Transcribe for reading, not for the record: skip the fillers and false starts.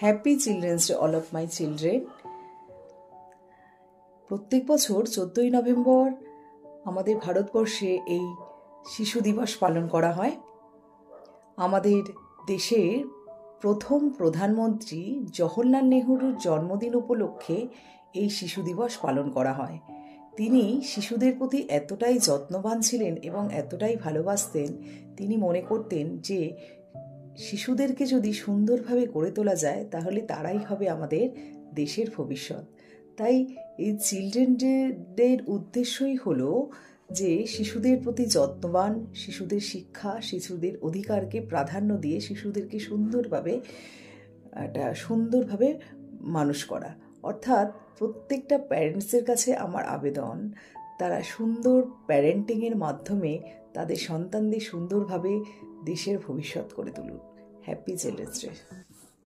Happy children's day all of my children. প্রত্যেক বছর 14ই November আমাদের ভারতবর্ষে এই শিশু দিবস পালন করা হয়। আমাদের দেশের প্রথম প্রধানমন্ত্রী জওহরলাল নেহরুর জন্মদিন উপলক্ষে এই শিশু দিবস পালন করা হয়। তিনি শিশুদের প্রতি এতটাই যত্নবান ছিলেন এবং এতটাই ভালোবাসতেন, তিনি মনে করতেন যে শিশুদেরকে যদি সুন্দরভাবে গড়ে তোলা যায় তাহলে তারাই হবে আমাদের দেশের ভবিষ্যৎ। তাই এই চিলড্রেন ডের উদ্দেশ্যই হলো যে শিশুদের প্রতি যত্নবান, শিশুদের শিক্ষা, শিশুদের অধিকারকে প্রাধান্য দিয়ে শিশুদেরকে সুন্দরভাবে মানুষ করা। অর্থাৎ প্রত্যেকটা প্যারেন্টসের কাছে আমার আবেদন, তারা সুন্দর প্যারেন্টিংয়ের মাধ্যমে তাদের সন্তানদের সুন্দরভাবে দেশের ভবিষ্যৎ করে তুলুন। Happy children's day.